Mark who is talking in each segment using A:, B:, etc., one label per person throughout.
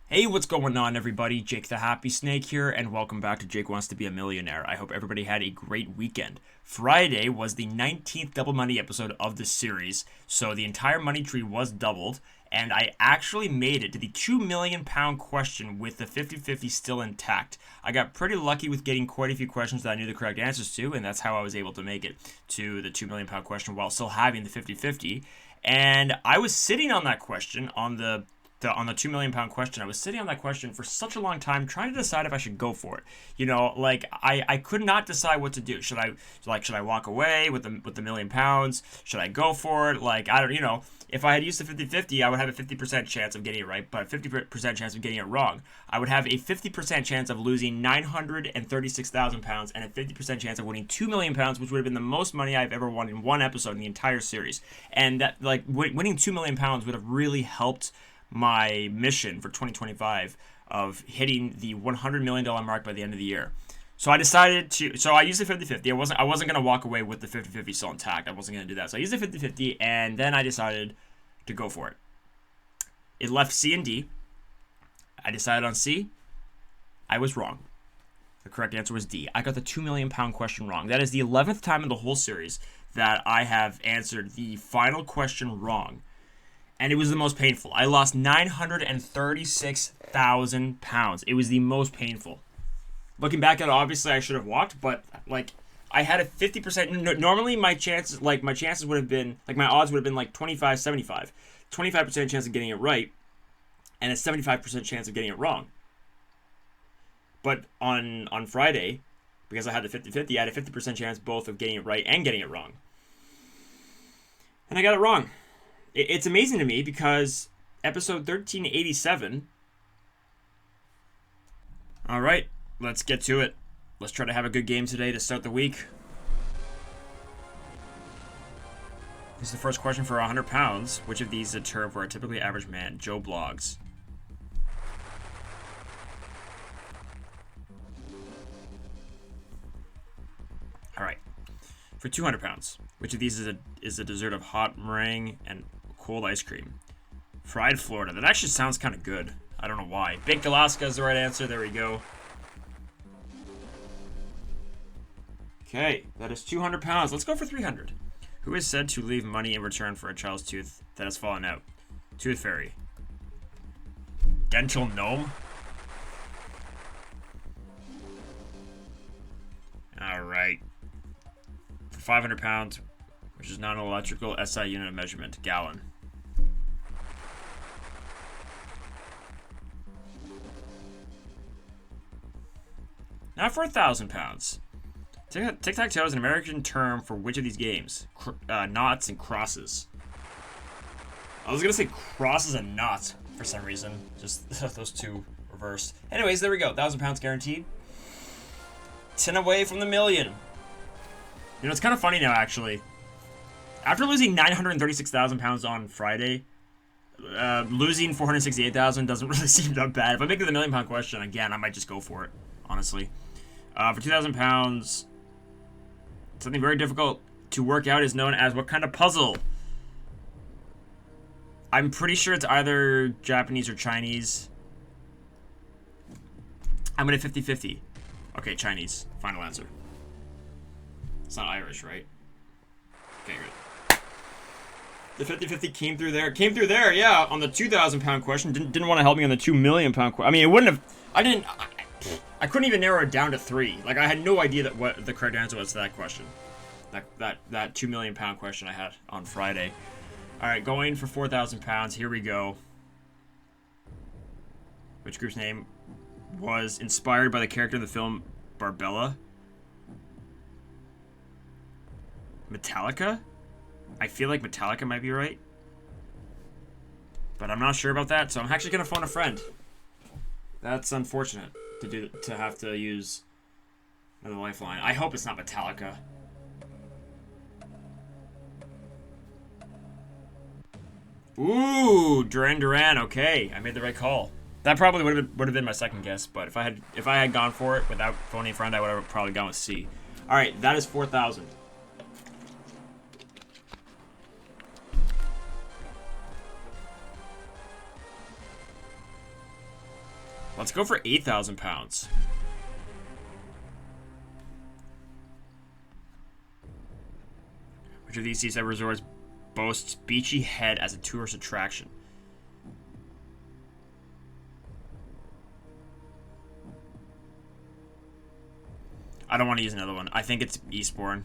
A: Hey, what's going on, everybody? Jake the Happy Snake here, and welcome back to Jake Wants to Be a Millionaire. I hope everybody had a great weekend. Friday was the 19th Double Money episode of the series, so the entire money tree was doubled, and I actually made it to the £2 million question with the 50-50 still intact. I got pretty lucky with getting quite a few questions that I knew the correct answers to, and that's how I was able to make it to the £2 million question while still having the 50-50. And I was sitting on that question on the £2 million question. I was sitting on that question for such a long time trying to decide if I should go for it. I could not decide what to do. Should I walk away with the £1 million? Should I go for it? I don't, if I had used the 50-50, I would have a 50% chance of getting it right, but a 50% chance of getting it wrong. I would have a 50% chance of losing £936,000 and a 50% chance of winning £2 million, which would have been the most money I've ever won in one episode in the entire series. And that, winning £2 million would have really helped my mission for 2025 of hitting the $100 million mark by the end of the year. So I decided to, so I used the 50-50. I wasn't going to walk away with the 50-50 still intact. I wasn't going to do that. So I used the 50-50, and then I decided to go for it. It left C and D. I decided on C. I was wrong. The correct answer was D. I got the £2 million question wrong. That is the 11th time in the whole series that I have answered the final question wrong. And it was the most painful. I lost £936,000. It was the most painful. Looking back at it, obviously I should have walked, but I had a 50%. Normally my chances would have been, my odds would have been 25-75. 25% chance of getting it right, and a 75% chance of getting it wrong. But on Friday, because I had the 50-50, I had a 50% chance both of getting it right and getting it wrong. And I got it wrong. It's amazing to me because episode 1387. All right, let's get to it. Let's try to have a good game today to start the week. This is the first question for £100. Which of these is a term for a typically average man? Joe Blogs. All right, for £200. Which of these is a dessert of hot meringue and cold ice cream? Fried Florida. That actually sounds kind of good. I don't know why. Baked Alaska is the right answer. There we go. Okay, that is £200. Let's go for 300. Who is said to leave money in return for a child's tooth that has fallen out? Tooth Fairy. Dental Gnome. All right. For £500, which is not an electrical SI unit of measurement, gallon. Now for £1,000. Tic-tac-toe is an American term for which of these games? Knots and crosses. I was going to say crosses and knots for some reason. Just those two reversed. Anyways, there we go. £1,000 guaranteed. 10 away from the million. It's kind of funny now, actually. After losing £936,000 on Friday, losing $468,000 doesn't really seem that bad. If I make it the £1 million question again, I might just go for it, honestly. For £2,000, something very difficult to work out is known as what kind of puzzle? I'm pretty sure it's either Japanese or Chinese. I'm going to 50-50. Okay, Chinese. Final answer. It's not Irish, right? Okay, good. The 50-50 came through there. Came through there, yeah, on the £2,000 question. Didn't want to help me on the £2 million question. I mean, it wouldn't have... I couldn't even narrow it down to 3. I had no idea that what the correct answer was to that question. That £2 million question I had on Friday. All right, going for £4,000. Here we go. Which group's name was inspired by the character in the film Barbella? Metallica? I feel like Metallica might be right, but I'm not sure about that, so I'm actually gonna phone a friend. That's unfortunate to have to use another lifeline. I hope it's not Metallica. Ooh, Duran Duran. Okay, I made the right call. That probably would have been my second guess, but if I had gone for it without phoning a friend, I would have probably gone with C. All right, that is 4,000. Let's go for 8,000 pounds. Which of these seaside resorts boasts Beachy Head as a tourist attraction? I don't want to use another one. I think it's Eastbourne,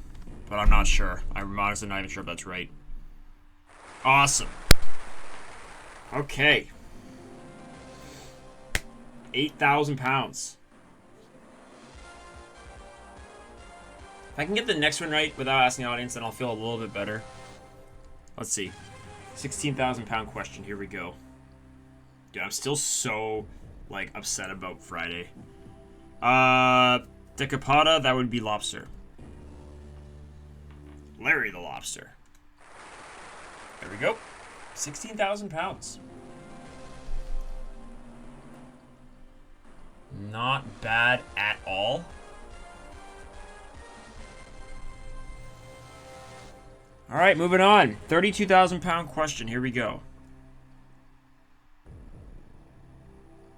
A: but I'm not sure. I'm honestly not even sure if that's right. Awesome. Okay. 8,000 pounds. If I can get the next one right without asking the audience, then I'll feel a little bit better. Let's see. 16,000 pound question. Here we go. Dude, I'm still so, like, upset about Friday. Decapoda, that would be lobster. Larry the lobster. There we go. 16,000 pounds. Not bad at all. All right, moving on. 32,000 pound question. Here we go.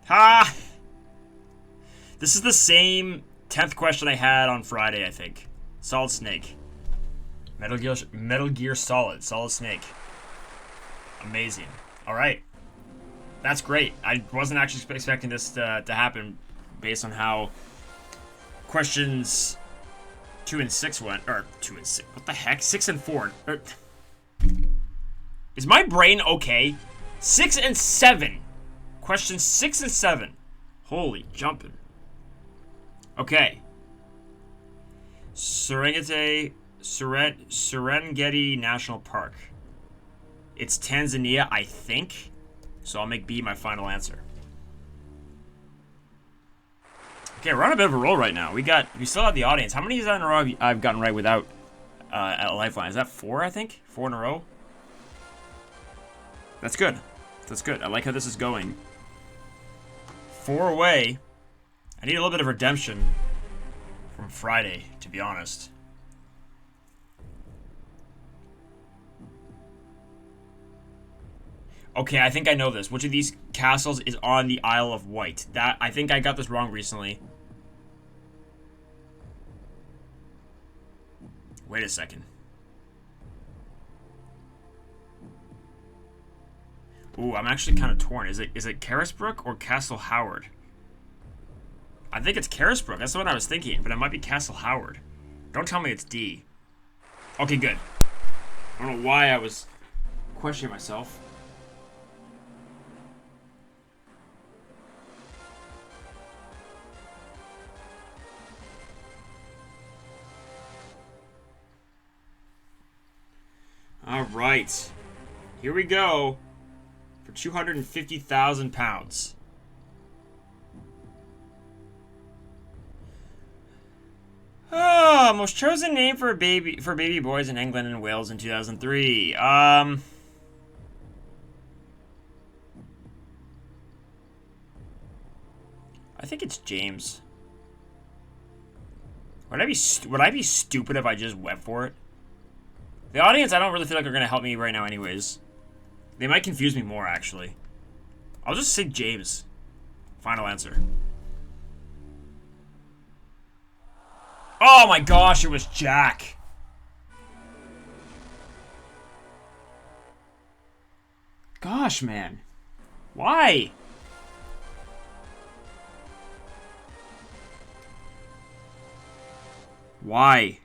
A: Ha! This is the same 10th question I had on Friday, I think. Solid Snake. Metal Gear Solid. Solid Snake. Amazing. All right. That's great. I wasn't actually expecting this to happen based on how questions 2 and 6 went. Or 2 and 6. What the heck? 6 and 4. Is my brain okay? 6 and 7. Questions 6 and 7. Holy jumping. Okay. Serengeti National Park. It's Tanzania, I think. So I'll make B my final answer. Okay, we're on a bit of a roll right now. We still have the audience. How many is that in a row I've gotten right without a lifeline? Is that 4, I think? 4 in a row? That's good. That's good. I like how this is going. 4 away. I need a little bit of redemption from Friday, to be honest. Okay, I think I know this. Which of these castles is on the Isle of Wight? I think I got this wrong recently. Wait a second. Ooh, I'm actually kind of torn. Is it Carisbrooke or Castle Howard? I think it's Carisbrooke. That's what I was thinking, but it might be Castle Howard. Don't tell me it's D. Okay, good. I don't know why I was questioning myself. All right. Here we go for 250,000 pounds. Oh, most chosen name for baby boys in England and Wales in 2003. I think it's James. Would I be stupid if I just went for it? The audience, I don't really feel like they're gonna help me right now, anyways. They might confuse me more, actually. I'll just say James. Final answer. Oh my gosh, it was Jack. Gosh, man. Why? Why?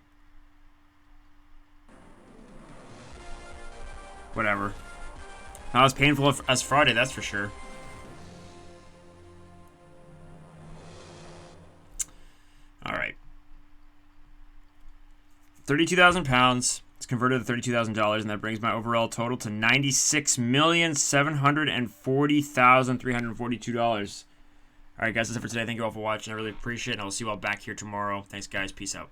A: Whatever. Not as painful as Friday, that's for sure. Alright. 32,000 pounds. It's converted to $32,000, and that brings my overall total to $96,740,342. Alright, guys, that's it for today. Thank you all for watching. I really appreciate it, and I'll see you all back here tomorrow. Thanks, guys. Peace out.